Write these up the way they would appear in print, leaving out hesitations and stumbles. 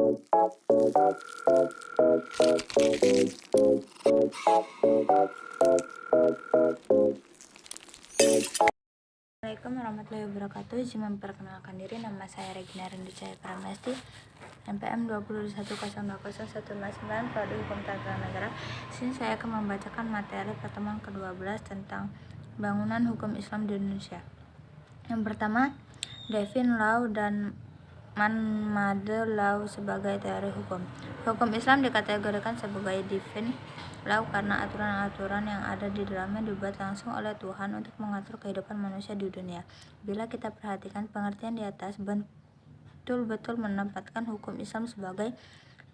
Assalamualaikum warahmatullahi wabarakatuh. Izin memperkenalkan diri, nama saya Regina Rindu Cahaya Pramesti, NPM 201020159, Prodi Hukum Tata Negara. Sini saya akan membacakan materi pertemuan ke-12 tentang bangunan hukum Islam di Indonesia. Yang pertama, define law dan man-made law sebagai teori hukum. Hukum Islam dikategorikan sebagai define law karena aturan-aturan yang ada di dalamnya dibuat langsung oleh Tuhan untuk mengatur kehidupan manusia di dunia. Bila kita perhatikan pengertian di atas, betul-betul menempatkan hukum Islam sebagai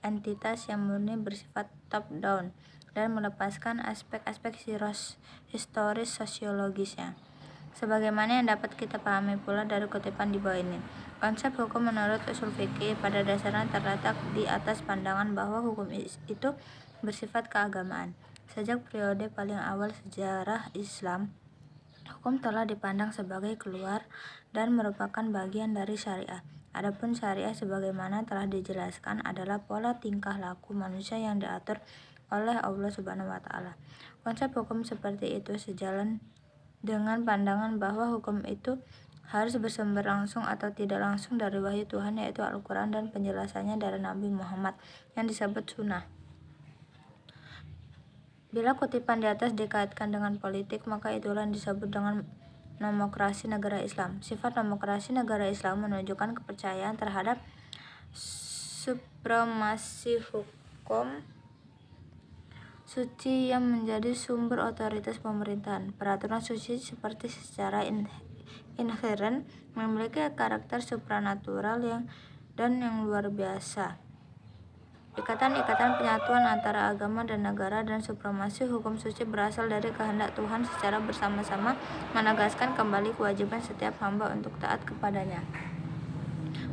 entitas yang murni bersifat top down dan melepaskan aspek-aspek historis sosiologisnya. Sebagaimana yang dapat kita pahami pula dari kutipan di bawah ini, konsep hukum menurut usul fikih pada dasarnya terletak di atas pandangan bahwa hukum itu bersifat keagamaan. Sejak periode paling awal sejarah Islam, hukum telah dipandang sebagai keluar dan merupakan bagian dari syariah. Adapun syariah sebagaimana telah dijelaskan adalah pola tingkah laku manusia yang diatur oleh Allah Subhanahu wa taala. Konsep hukum seperti itu sejalan dengan pandangan bahwa hukum itu harus bersumber langsung atau tidak langsung dari wahyu Tuhan, yaitu Al-Quran, dan penjelasannya dari Nabi Muhammad yang disebut sunnah. Bila kutipan di atas dikaitkan dengan politik, maka itulah yang disebut dengan nomokrasi negara Islam. Sifat nomokrasi negara Islam menunjukkan kepercayaan terhadap supremasi hukum suci yang menjadi sumber otoritas pemerintahan. Peraturan suci seperti secara inherent memiliki karakter supranatural dan yang luar biasa. Ikatan-ikatan penyatuan antara agama dan negara dan supremasi hukum suci berasal dari kehendak Tuhan secara bersama-sama menegaskan kembali kewajiban setiap hamba untuk taat kepadanya.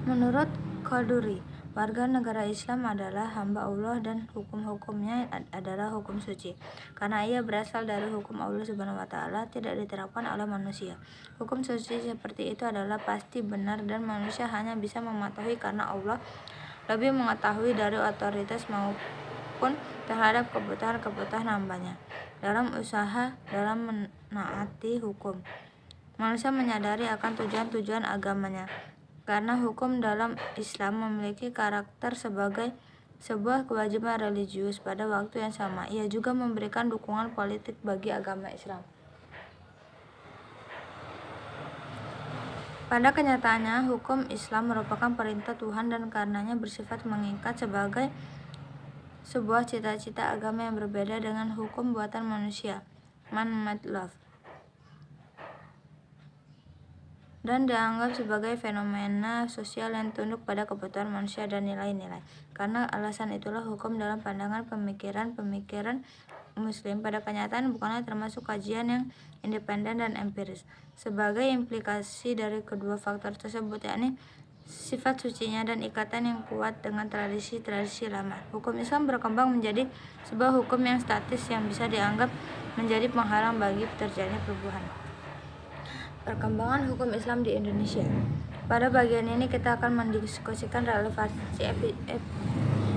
Menurut Qaduri, warga negara Islam adalah hamba Allah dan hukum-hukumnya adalah hukum suci. Karena ia berasal dari hukum Allah Subhanahu wa taala, tidak diterapkan oleh manusia. Hukum suci seperti itu adalah pasti benar dan manusia hanya bisa mematuhi karena Allah lebih mengetahui dari otoritas maupun terhadap kebutuhan hambanya. Dalam menaati hukum, manusia menyadari akan tujuan-tujuan agamanya. Karena hukum dalam Islam memiliki karakter sebagai sebuah kewajiban religius, pada waktu yang sama ia juga memberikan dukungan politik bagi agama Islam. Pada kenyataannya, hukum Islam merupakan perintah Tuhan dan karenanya bersifat mengikat sebagai sebuah cita-cita agama yang berbeda dengan hukum buatan manusia, man-made law, dan dianggap sebagai fenomena sosial yang tunduk pada kebutuhan manusia dan nilai-nilai. Karena alasan itulah hukum dalam pandangan pemikiran Muslim pada kenyataan bukanlah termasuk kajian yang independen dan empiris. Sebagai implikasi dari kedua faktor tersebut, yakni sifat sucinya dan ikatan yang kuat dengan tradisi-tradisi lama, hukum Islam berkembang menjadi sebuah hukum yang statis yang bisa dianggap menjadi penghalang bagi terjadinya perubahan. Perkembangan hukum Islam di Indonesia. Pada bagian ini kita akan mendiskusikan relevansi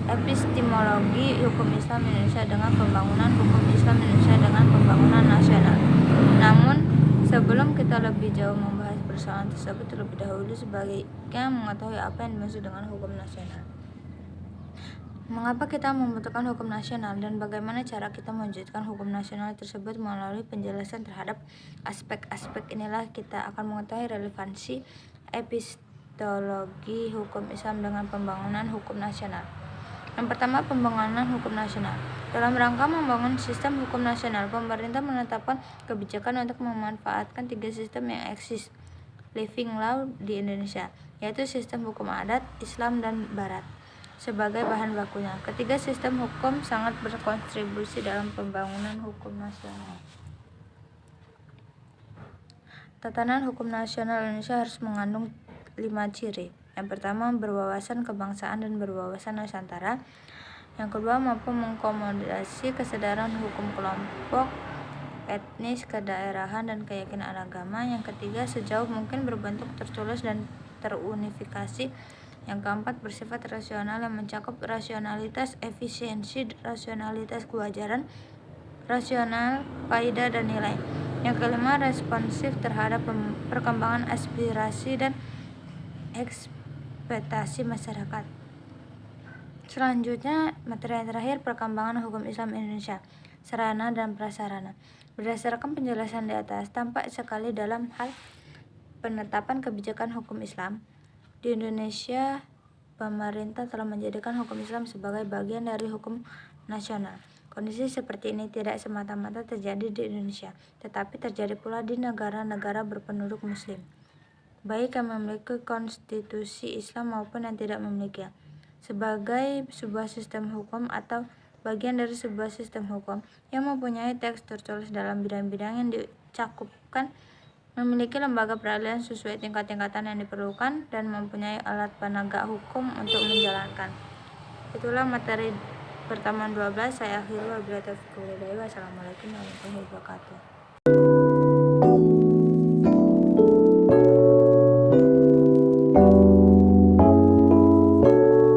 epistemologi hukum Islam Indonesia dengan pembangunan hukum Islam Indonesia dengan pembangunan nasional. Namun, sebelum kita lebih jauh membahas persoalan tersebut, terlebih dahulu sebaiknya mengetahui apa yang dimaksud dengan hukum nasional. Mengapa kita membutuhkan hukum nasional dan bagaimana cara kita mewujudkan hukum nasional tersebut? Melalui penjelasan terhadap aspek-aspek inilah kita akan mengetahui relevansi epistemologi hukum Islam dengan pembangunan hukum nasional. Yang pertama, pembangunan hukum nasional. Dalam rangka membangun sistem hukum nasional, pemerintah menetapkan kebijakan untuk memanfaatkan 3 sistem yang eksis living law di Indonesia, yaitu sistem hukum adat, Islam, dan Barat sebagai bahan bakunya. Ketiga sistem hukum sangat berkontribusi dalam pembangunan hukum nasional. Tatanan hukum nasional Indonesia harus mengandung 5 ciri. Yang pertama, berwawasan kebangsaan dan berwawasan Nusantara. Yang kedua, mampu mengakomodasi kesadaran hukum kelompok, etnis, kedaerahan, dan keyakinan agama. Yang ketiga, sejauh mungkin berbentuk tertulis dan terunifikasi. Yang keempat, bersifat rasional yang mencakup rasionalitas efisiensi, rasionalitas kewajaran, rasional, kaidah, dan nilai. Yang kelima, responsif terhadap perkembangan aspirasi dan ekspektasi masyarakat. Selanjutnya, materi yang terakhir, perkembangan hukum Islam Indonesia, sarana dan prasarana. Berdasarkan penjelasan di atas, tampak sekali dalam hal penetapan kebijakan hukum Islam di Indonesia, pemerintah telah menjadikan hukum Islam sebagai bagian dari hukum nasional. Kondisi seperti ini tidak semata-mata terjadi di Indonesia, tetapi terjadi pula di negara-negara berpenduduk Muslim, baik yang memiliki konstitusi Islam maupun yang tidak memiliki. Sebagai sebuah sistem hukum atau bagian dari sebuah sistem hukum yang mempunyai teks tertulis dalam bidang-bidang yang dicakupkan, memiliki lembaga peradilan sesuai tingkat-tingkatan yang diperlukan, dan mempunyai alat penegak hukum untuk menjalankan. Itulah materi pertemuan 12. Saya akhiri. Wabillahi taufiq wal hidayah. Wassalamualaikum warahmatullahi wabarakatuh.